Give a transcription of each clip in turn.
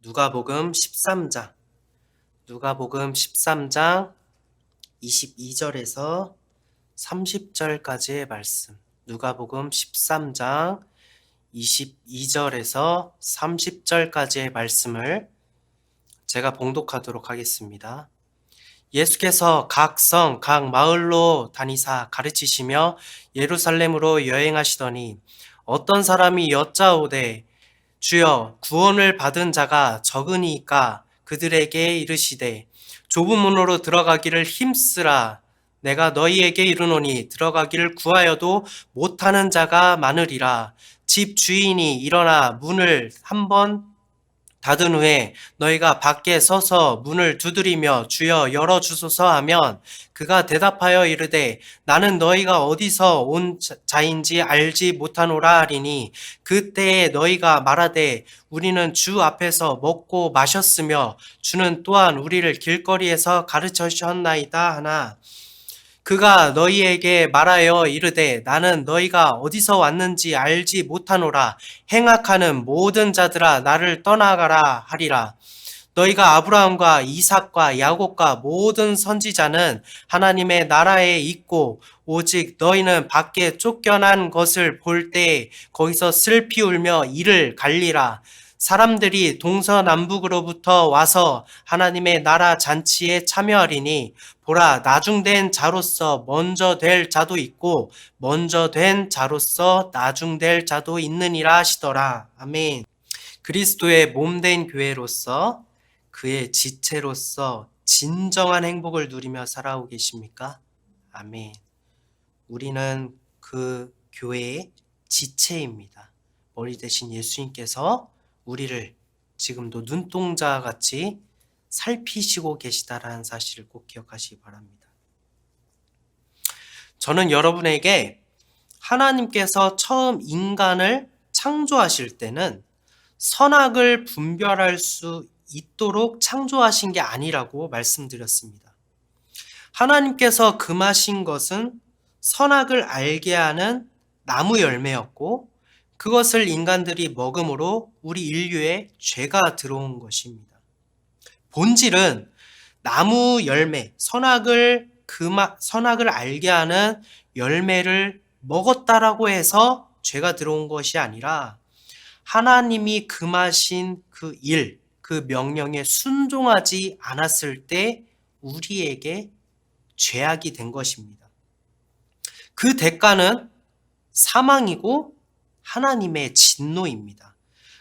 누가복음 13장, 누가복음 13장 22절에서 30절까지의 말씀. 누가복음 13장 22절에서 30절까지의 말씀을 제가 봉독하도록 하겠습니다. 예수께서 각 성, 각 마을로 다니사 가르치시며 예루살렘으로 여행하시더니 어떤 사람이 여짜오되 주여, 구원을 받은 자가 적으니까 그들에게 이르시되 좁은 문으로 들어가기를 힘쓰라. 내가 너희에게 이르노니 들어가기를 구하여도 못하는 자가 많으리라. 집 주인이 일어나 문을 한번 닫은 후에 너희가 밖에 서서 문을 두드리며 주여 열어주소서 하면 그가 대답하여 이르되 나는 너희가 어디서 온 자인지 알지 못하노라 하리니 그때에 너희가 말하되 우리는 주 앞에서 먹고 마셨으며 주는 또한 우리를 길거리에서 가르치셨나이다 하나 그가 너희에게 말하여 이르되 나는 너희가 어디서 왔는지 알지 못하노라. 행악하는 모든 자들아 나를 떠나가라 하리라. 너희가 아브라함과 이삭과 야곱과 모든 선지자는 하나님의 나라에 있고 오직 너희는 밖에 쫓겨난 것을 볼 때 거기서 슬피 울며 이를 갈리라. 사람들이 동서남북으로부터 와서 하나님의 나라 잔치에 참여하리니 보라 나중된 자로서 먼저 될 자도 있고 먼저 된 자로서 나중될 자도 있느니라 하시더라. 아멘. 그리스도의 몸된 교회로서 그의 지체로서 진정한 행복을 누리며 살아오고 계십니까? 아멘. 우리는 그 교회의 지체입니다. 머리 대신 예수님께서 우리를 지금도 눈동자같이 살피시고 계시다라는 사실을 꼭 기억하시기 바랍니다. 저는 여러분에게 하나님께서 처음 인간을 창조하실 때는 선악을 분별할 수 있도록 창조하신 게 아니라고 말씀드렸습니다. 하나님께서 금하신 것은 선악을 알게 하는 나무 열매였고 그것을 인간들이 먹음으로 우리 인류에 죄가 들어온 것입니다. 본질은 나무 열매, 선악을 알게 하는 열매를 먹었다라고 해서 죄가 들어온 것이 아니라 하나님이 금하신 그 일, 그 명령에 순종하지 않았을 때 우리에게 죄악이 된 것입니다. 그 대가는 사망이고 하나님의 진노입니다.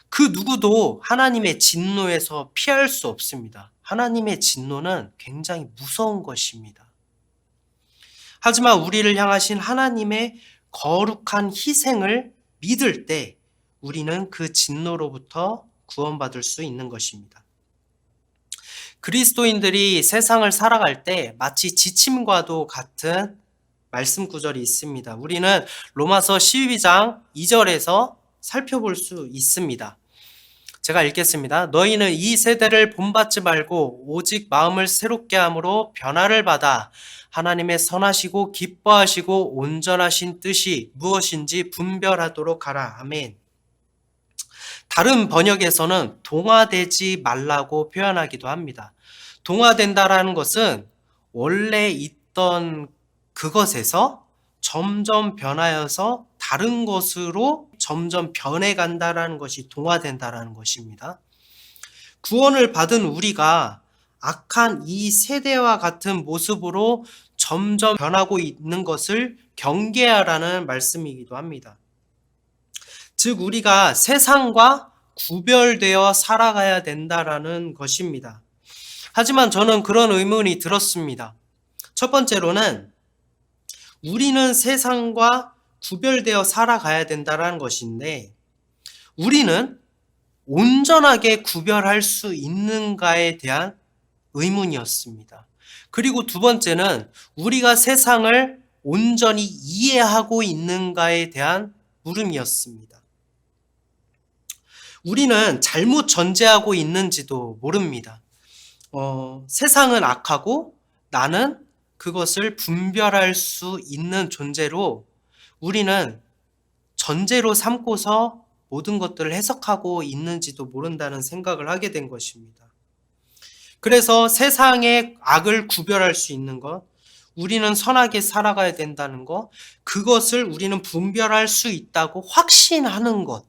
그 누구도 하나님의 진노에서 피할 수 없습니다. 하나님의 진노는 굉장히 무서운 것입니다. 하지만 우리를 향하신 하나님의 거룩한 희생을 믿을 때 우리는 그 진노로부터 구원받을 수 있는 것입니다. 그리스도인들이 세상을 살아갈 때 마치 지침과도 같은 말씀 구절이 있습니다. 우리는 로마서 12장 2절에서 살펴볼 수 있습니다. 제가 읽겠습니다. 너희는 이 세대를 본받지 말고 오직 마음을 새롭게 함으로 변화를 받아 하나님의 선하시고 기뻐하시고 온전하신 뜻이 무엇인지 분별하도록 하라. 아멘. 다른 번역에서는 동화되지 말라고 표현하기도 합니다. 동화된다라는 것은 원래 있던 그것에서 점점 변하여서 다른 것으로 점점 변해간다라는 것이 동화된다라는 것입니다. 구원을 받은 우리가 악한 이 세대와 같은 모습으로 점점 변하고 있는 것을 경계하라는 말씀이기도 합니다. 즉 우리가 세상과 구별되어 살아가야 된다라는 것입니다. 하지만 저는 그런 의문이 들었습니다. 첫 번째로는 우리는 세상과 구별되어 살아가야 된다는 것인데 우리는 온전하게 구별할 수 있는가에 대한 의문이었습니다. 그리고 두 번째는 우리가 세상을 온전히 이해하고 있는가에 대한 물음이었습니다. 우리는 잘못 전제하고 있는지도 모릅니다. 세상은 악하고 나는 그것을 분별할 수 있는 존재로 우리는 전제로 삼고서 모든 것들을 해석하고 있는지도 모른다는 생각을 하게 된 것입니다. 그래서 세상의 악을 구별할 수 있는 것, 우리는 선하게 살아가야 된다는 것, 그것을 우리는 분별할 수 있다고 확신하는 것,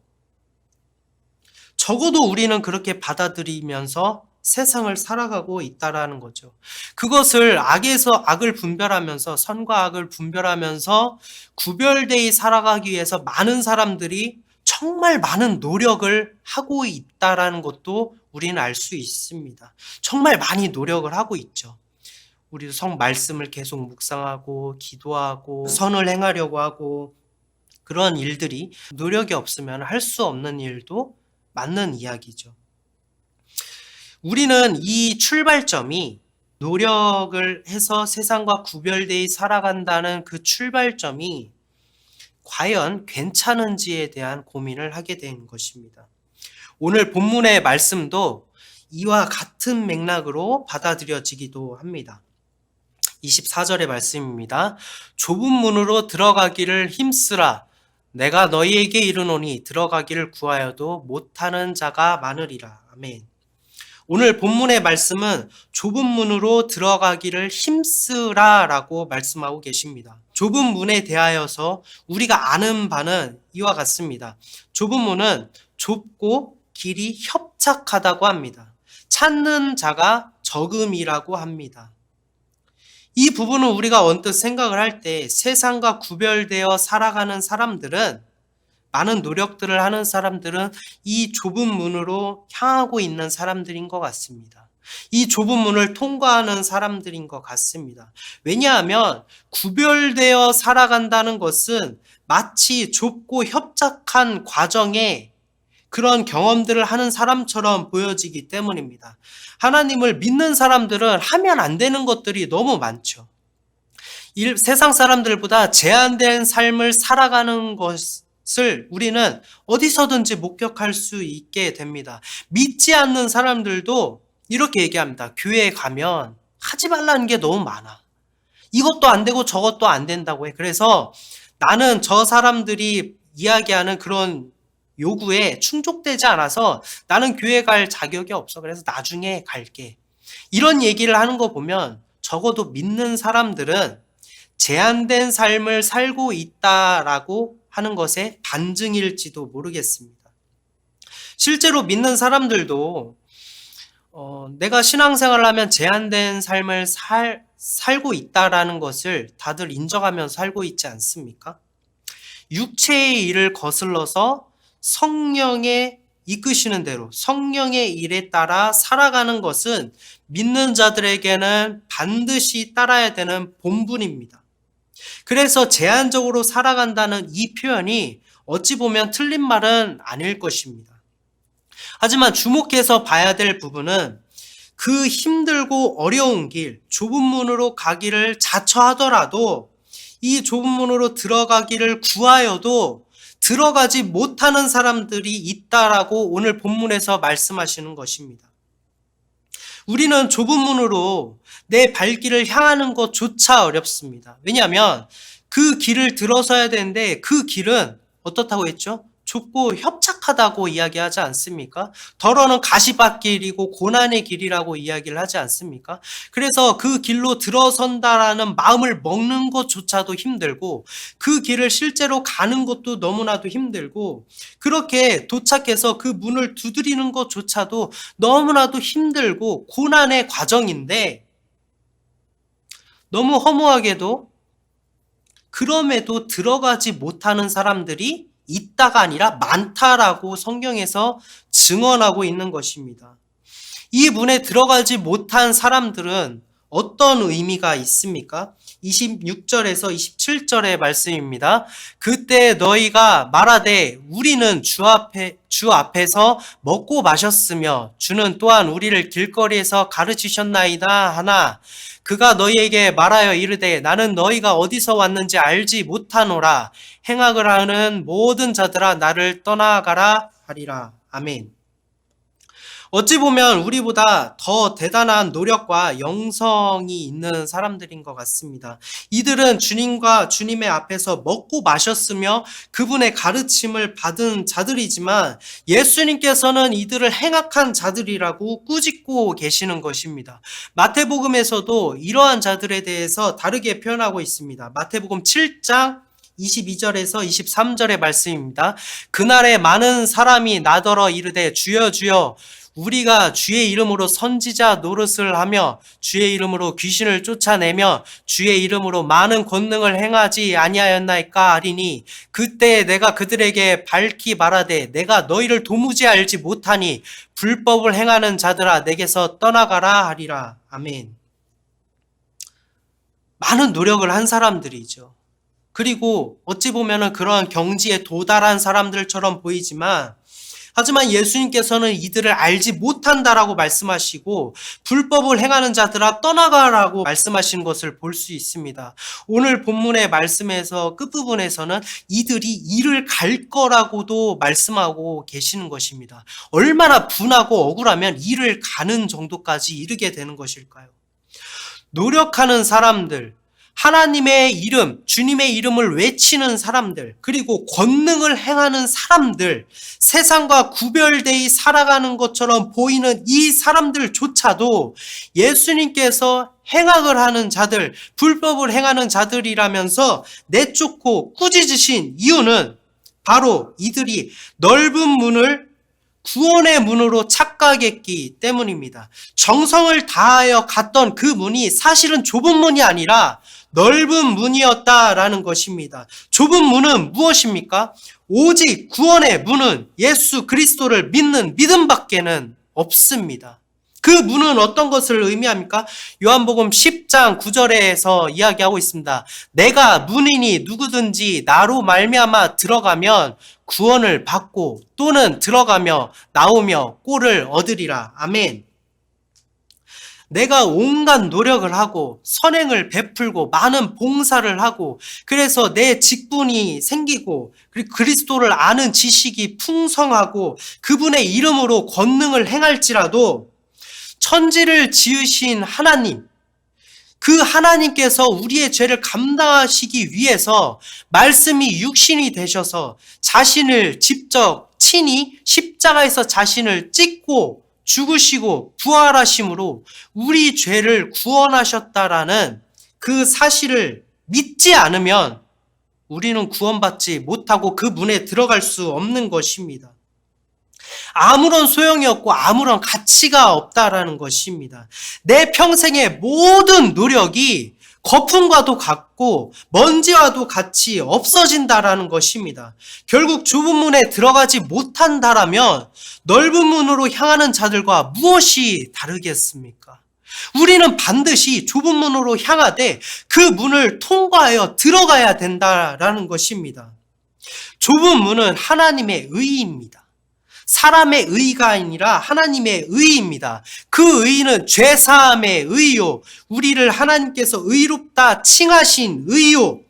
적어도 우리는 그렇게 받아들이면서 세상을 살아가고 있다라는 거죠. 그것을 악을 분별하면서, 선과 악을 분별하면서 구별되이 살아가기 위해서 많은 사람들이 정말 많은 노력을 하고 있다라는 것도 우리는 알 수 있습니다. 정말 많이 노력을 하고 있죠. 우리도 말씀을 계속 묵상하고 기도하고 선을 행하려고 하고, 그런 일들이 노력이 없으면 할 수 없는 일도 맞는 이야기죠. 우리는 이 출발점이, 노력을 해서 세상과 구별되이 살아간다는 그 출발점이 과연 괜찮은지에 대한 고민을 하게 된 것입니다. 오늘 본문의 말씀도 이와 같은 맥락으로 받아들여지기도 합니다. 24절의 말씀입니다. 좁은 문으로 들어가기를 힘쓰라. 내가 너희에게 이르노니 들어가기를 구하여도 못하는 자가 많으리라. 아멘. 오늘 본문의 말씀은 좁은 문으로 들어가기를 힘쓰라 라고 말씀하고 계십니다. 좁은 문에 대하여서 우리가 아는 바는 이와 같습니다. 좁은 문은 좁고 길이 협착하다고 합니다. 찾는 자가 적음이라고 합니다. 이 부분은 우리가 언뜻 생각을 할 때 세상과 구별되어 살아가는 사람들은, 많은 노력들을 하는 사람들은 이 좁은 문으로 향하고 있는 사람들인 것 같습니다. 이 좁은 문을 통과하는 사람들인 것 같습니다. 왜냐하면 구별되어 살아간다는 것은 마치 좁고 협착한 과정에 그런 경험들을 하는 사람처럼 보여지기 때문입니다. 하나님을 믿는 사람들은 하면 안 되는 것들이 너무 많죠. 세상 사람들보다 제한된 삶을 살아가는 것을 우리는 어디서든지 목격할 수 있게 됩니다. 믿지 않는 사람들도 이렇게 얘기합니다. 교회에 가면 하지 말라는 게 너무 많아. 이것도 안 되고 저것도 안 된다고 해. 그래서 나는 저 사람들이 이야기하는 그런 요구에 충족되지 않아서 나는 교회 갈 자격이 없어. 그래서 나중에 갈게. 이런 얘기를 하는 거 보면 적어도 믿는 사람들은 제한된 삶을 살고 있다라고 하는 것의 반증일지도 모르겠습니다. 실제로 믿는 사람들도 내가 신앙생활을 하면 제한된 삶을 살고 있다라는 것을 다들 인정하면서 살고 있지 않습니까? 육체의 일을 거슬러서 성령의 이끄시는 대로, 성령의 일에 따라 살아가는 것은 믿는 자들에게는 반드시 따라야 되는 본분입니다. 그래서 제한적으로 살아간다는 이 표현이 어찌 보면 틀린 말은 아닐 것입니다. 하지만 주목해서 봐야 될 부분은 그 힘들고 어려운 길, 좁은 문으로 가기를 자처하더라도, 이 좁은 문으로 들어가기를 구하여도 들어가지 못하는 사람들이 있다라고 오늘 본문에서 말씀하시는 것입니다. 우리는 좁은 문으로 내 발길을 향하는 것조차 어렵습니다. 왜냐하면 그 길을 들어서야 되는데 그 길은 어떻다고 했죠? 좁고 협착하다고 이야기하지 않습니까? 더러는 가시밭길이고 고난의 길이라고 이야기를 하지 않습니까? 그래서 그 길로 들어선다라는 마음을 먹는 것조차도 힘들고, 그 길을 실제로 가는 것도 너무나도 힘들고, 그렇게 도착해서 그 문을 두드리는 것조차도 너무나도 힘들고 고난의 과정인데, 너무 허무하게도 그럼에도 들어가지 못하는 사람들이 있다가 아니라 많다라고 성경에서 증언하고 있는 것입니다. 이 문에 들어가지 못한 사람들은 어떤 의미가 있습니까? 26절에서 27절의 말씀입니다. 그때 너희가 말하되 우리는 주 앞에서 먹고 마셨으며 주는 또한 우리를 길거리에서 가르치셨나이다 하나, 그가 너희에게 말하여 이르되 나는 너희가 어디서 왔는지 알지 못하노라. 행악을 하는 모든 자들아 나를 떠나가라 하리라. 아멘. 어찌 보면 우리보다 더 대단한 노력과 영성이 있는 사람들인 것 같습니다. 이들은 주님과 주님의 앞에서 먹고 마셨으며 그분의 가르침을 받은 자들이지만 예수님께서는 이들을 행악한 자들이라고 꾸짖고 계시는 것입니다. 마태복음에서도 이러한 자들에 대해서 다르게 표현하고 있습니다. 마태복음 7장 22절에서 23절의 말씀입니다. 그날에 많은 사람이 나더러 이르되 주여 주여 우리가 주의 이름으로 선지자 노릇을 하며 주의 이름으로 귀신을 쫓아내며 주의 이름으로 많은 권능을 행하지 아니하였나이까 하리니 그때 내가 그들에게 밝히 말하되 내가 너희를 도무지 알지 못하니 불법을 행하는 자들아 내게서 떠나가라 하리라. 아멘. 많은 노력을 한 사람들이죠. 그리고 어찌 보면은 그러한 경지에 도달한 사람들처럼 보이지만 하지만 예수님께서는 이들을 알지 못한다라고 말씀하시고 불법을 행하는 자들아 떠나가라고 말씀하시는 것을 볼 수 있습니다. 오늘 본문의 말씀에서 끝부분에서는 이들이 이를 갈 거라고도 말씀하고 계시는 것입니다. 얼마나 분하고 억울하면 이를 가는 정도까지 이르게 되는 것일까요? 노력하는 사람들, 하나님의 이름, 주님의 이름을 외치는 사람들, 그리고 권능을 행하는 사람들, 세상과 구별되이 살아가는 것처럼 보이는 이 사람들조차도 예수님께서 행악을 하는 자들, 불법을 행하는 자들이라면서 내쫓고 꾸짖으신 이유는 바로 이들이 넓은 문을 구원의 문으로 착각했기 때문입니다. 정성을 다하여 갔던 그 문이 사실은 좁은 문이 아니라 넓은 문이었다라는 것입니다. 좁은 문은 무엇입니까? 오직 구원의 문은 예수 그리스도를 믿는 믿음밖에는 없습니다. 그 문은 어떤 것을 의미합니까? 요한복음 10장 9절에서 이야기하고 있습니다. 내가 문이니 누구든지 나로 말미암아 들어가면 구원을 받고 또는 들어가며 나오며 꼴을 얻으리라. 아멘. 내가 온갖 노력을 하고 선행을 베풀고 많은 봉사를 하고 그래서 내 직분이 생기고 그리고 그리스도를 아는 지식이 풍성하고 그분의 이름으로 권능을 행할지라도 천지를 지으신 하나님, 그 하나님께서 우리의 죄를 감당하시기 위해서 말씀이 육신이 되셔서 자신을 직접 친히 십자가에서 자신을 찢고 죽으시고 부활하심으로 우리 죄를 구원하셨다라는 그 사실을 믿지 않으면 우리는 구원받지 못하고 그 문에 들어갈 수 없는 것입니다. 아무런 소용이 없고 아무런 가치가 없다라는 것입니다. 내 평생의 모든 노력이 거품과도 같고 먼지와도 같이 없어진다라는 것입니다. 결국 좁은 문에 들어가지 못한다라면 넓은 문으로 향하는 자들과 무엇이 다르겠습니까? 우리는 반드시 좁은 문으로 향하되 그 문을 통과하여 들어가야 된다라는 것입니다. 좁은 문은 하나님의 의입니다. 사람의 의가 아니라 하나님의 의입니다. 그 의는 죄사함의 의요, 우리를 하나님께서 의롭다 칭하신 의요,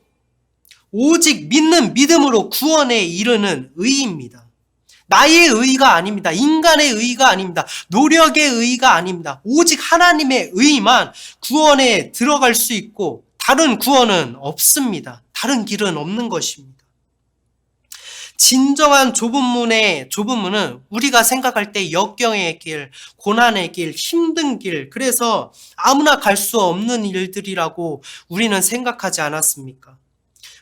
오직 믿는 믿음으로 구원에 이르는 의입니다. 나의 의가 아닙니다. 인간의 의가 아닙니다. 노력의 의가 아닙니다. 오직 하나님의 의만 구원에 들어갈 수 있고 다른 구원은 없습니다. 다른 길은 없는 것입니다. 진정한 좁은 문은 우리가 생각할 때 역경의 길, 고난의 길, 힘든 길, 그래서 아무나 갈 수 없는 일들이라고 우리는 생각하지 않았습니까?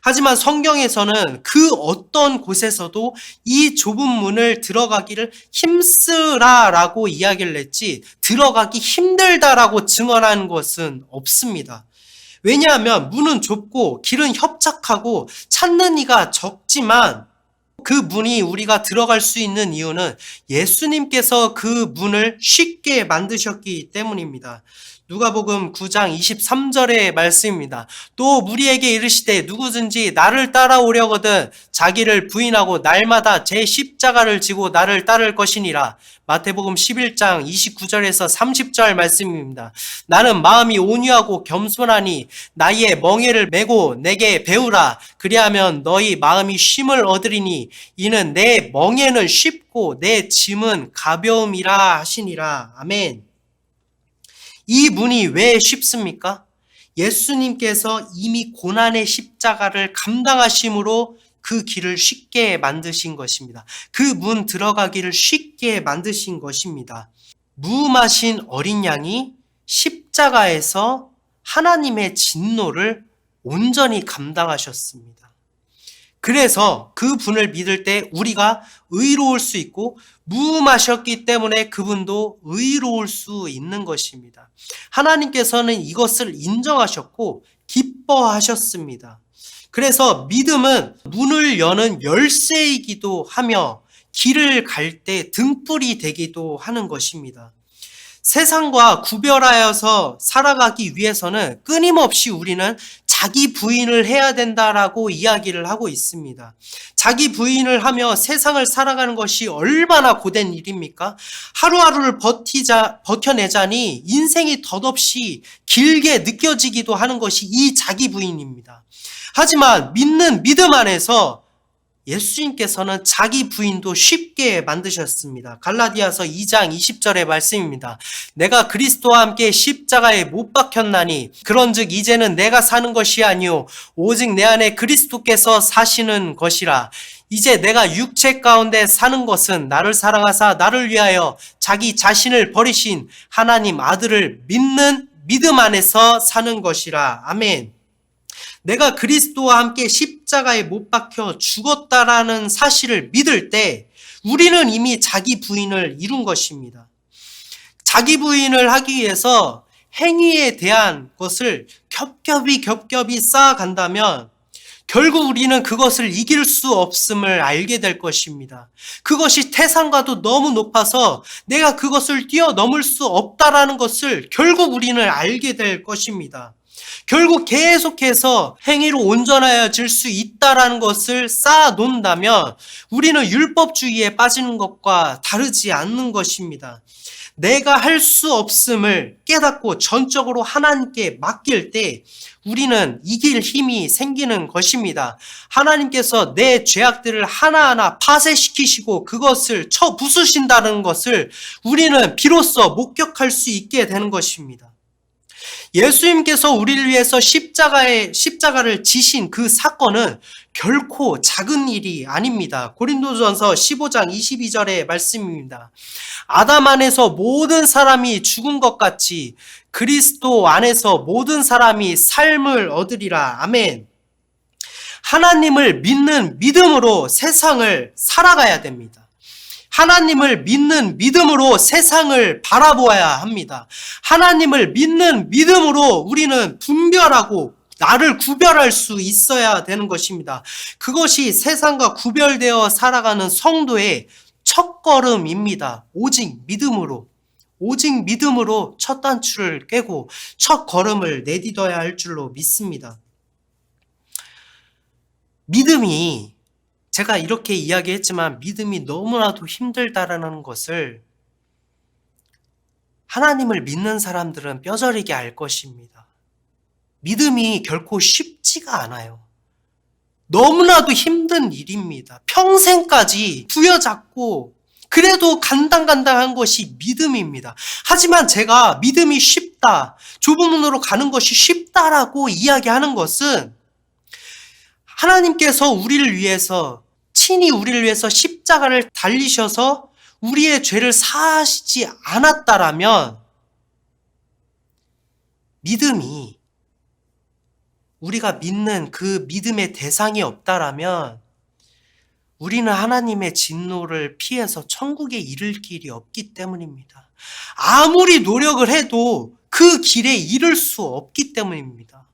하지만 성경에서는 그 어떤 곳에서도 이 좁은 문을 들어가기를 힘쓰라라고 이야기를 했지 들어가기 힘들다라고 증언한 것은 없습니다. 왜냐하면 문은 좁고 길은 협착하고 찾는 이가 적지만 그 문이 우리가 들어갈 수 있는 이유는 예수님께서 그 문을 쉽게 만드셨기 때문입니다. 누가복음 9장 23절의 말씀입니다. 또 무리에게 이르시되 누구든지 나를 따라오려거든 자기를 부인하고 날마다 제 십자가를 지고 나를 따를 것이니라. 마태복음 11장 29절에서 30절 말씀입니다. 나는 마음이 온유하고 겸손하니 나의 멍에를 메고 내게 배우라. 그리하면 너희 마음이 쉼을 얻으리니 이는 내 멍에는 쉽고 내 짐은 가벼움이라 하시니라. 아멘. 이 문이 왜 쉽습니까? 예수님께서 이미 고난의 십자가를 감당하심으로 그 길을 쉽게 만드신 것입니다. 그 문 들어가기를 쉽게 만드신 것입니다. 무음하신 어린 양이 십자가에서 하나님의 진노를 온전히 감당하셨습니다. 그래서 그 분을 믿을 때 우리가 의로울 수 있고 무음하셨기 때문에 그분도 의로울 수 있는 것입니다. 하나님께서는 이것을 인정하셨고 기뻐하셨습니다. 그래서 믿음은 문을 여는 열쇠이기도 하며 길을 갈 때 등불이 되기도 하는 것입니다. 세상과 구별하여서 살아가기 위해서는 끊임없이 우리는 자기 부인을 해야 된다라고 이야기를 하고 있습니다. 자기 부인을 하며 세상을 살아가는 것이 얼마나 고된 일입니까? 하루하루를 버텨내자니 인생이 덧없이 길게 느껴지기도 하는 것이 이 자기 부인입니다. 하지만 믿는 믿음 안에서 예수님께서는 자기 부인도 쉽게 만드셨습니다. 갈라디아서 2장 20절의 말씀입니다. 내가 그리스도와 함께 십자가에 못 박혔나니 그런즉 이제는 내가 사는 것이 아니요 오직 내 안에 그리스도께서 사시는 것이라. 이제 내가 육체 가운데 사는 것은 나를 사랑하사 나를 위하여 자기 자신을 버리신 하나님 아들을 믿는 믿음 안에서 사는 것이라. 아멘. 내가 그리스도와 함께 십자가에 못 박혀 죽었다라는 사실을 믿을 때 우리는 이미 자기 부인을 이룬 것입니다. 자기 부인을 하기 위해서 행위에 대한 것을 겹겹이 쌓아간다면 결국 우리는 그것을 이길 수 없음을 알게 될 것입니다. 그것이 태산과도 너무 높아서 내가 그것을 뛰어넘을 수 없다라는 것을 결국 우리는 알게 될 것입니다. 결국 계속해서 행위로 온전해질 수 있다라는 것을 쌓아놓는다면 우리는 율법주의에 빠지는 것과 다르지 않는 것입니다. 내가 할 수 없음을 깨닫고 전적으로 하나님께 맡길 때 우리는 이길 힘이 생기는 것입니다. 하나님께서 내 죄악들을 하나하나 파쇄시키시고 그것을 부수신다는 것을 우리는 비로소 목격할 수 있게 되는 것입니다. 예수님께서 우리를 위해서 십자가를 지신 그 사건은 결코 작은 일이 아닙니다. 고린도전서 15장 22절의 말씀입니다. 아담 안에서 모든 사람이 죽은 것 같이 그리스도 안에서 모든 사람이 삶을 얻으리라. 아멘. 하나님을 믿는 믿음으로 세상을 살아가야 됩니다. 하나님을 믿는 믿음으로 세상을 바라보아야 합니다. 하나님을 믿는 믿음으로 우리는 분별하고 나를 구별할 수 있어야 되는 것입니다. 그것이 세상과 구별되어 살아가는 성도의 첫걸음입니다. 오직 믿음으로 첫 단추를 깨고 첫 걸음을 내딛어야 할 줄로 믿습니다. 믿음이 제가 이렇게 이야기했지만 믿음이 너무나도 힘들다라는 것을 하나님을 믿는 사람들은 뼈저리게 알 것입니다. 믿음이 결코 쉽지가 않아요. 너무나도 힘든 일입니다. 평생까지 부여잡고 그래도 간당간당한 것이 믿음입니다. 하지만 제가 믿음이 쉽다, 좁은 문으로 가는 것이 쉽다라고 이야기하는 것은 하나님께서 친히 우리를 위해서 십자가를 달리셔서 우리의 죄를 사하시지 않았다라면 믿음이 우리가 믿는 그 믿음의 대상이 없다라면 우리는 하나님의 진노를 피해서 천국에 이를 길이 없기 때문입니다. 아무리 노력을 해도 그 길에 이를 수 없기 때문입니다.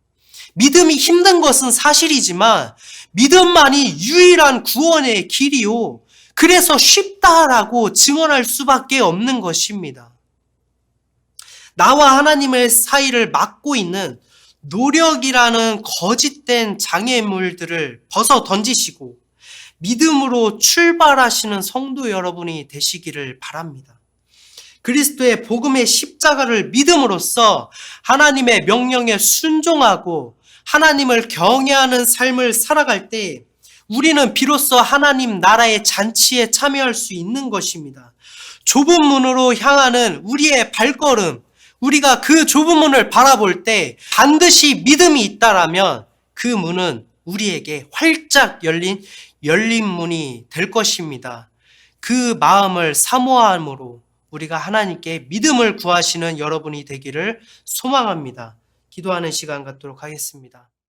믿음이 힘든 것은 사실이지만 믿음만이 유일한 구원의 길이요. 그래서 쉽다라고 증언할 수밖에 없는 것입니다. 나와 하나님의 사이를 막고 있는 노력이라는 거짓된 장애물들을 벗어 던지시고 믿음으로 출발하시는 성도 여러분이 되시기를 바랍니다. 그리스도의 복음의 십자가를 믿음으로써 하나님의 명령에 순종하고 하나님을 경외하는 삶을 살아갈 때 우리는 비로소 하나님 나라의 잔치에 참여할 수 있는 것입니다. 좁은 문으로 향하는 우리의 발걸음, 우리가 그 좁은 문을 바라볼 때 반드시 믿음이 있다라면 그 문은 우리에게 활짝 열린 문이 될 것입니다. 그 마음을 사모함으로 우리가 하나님께 믿음을 구하시는 여러분이 되기를 소망합니다. 기도하는 시간 갖도록 하겠습니다.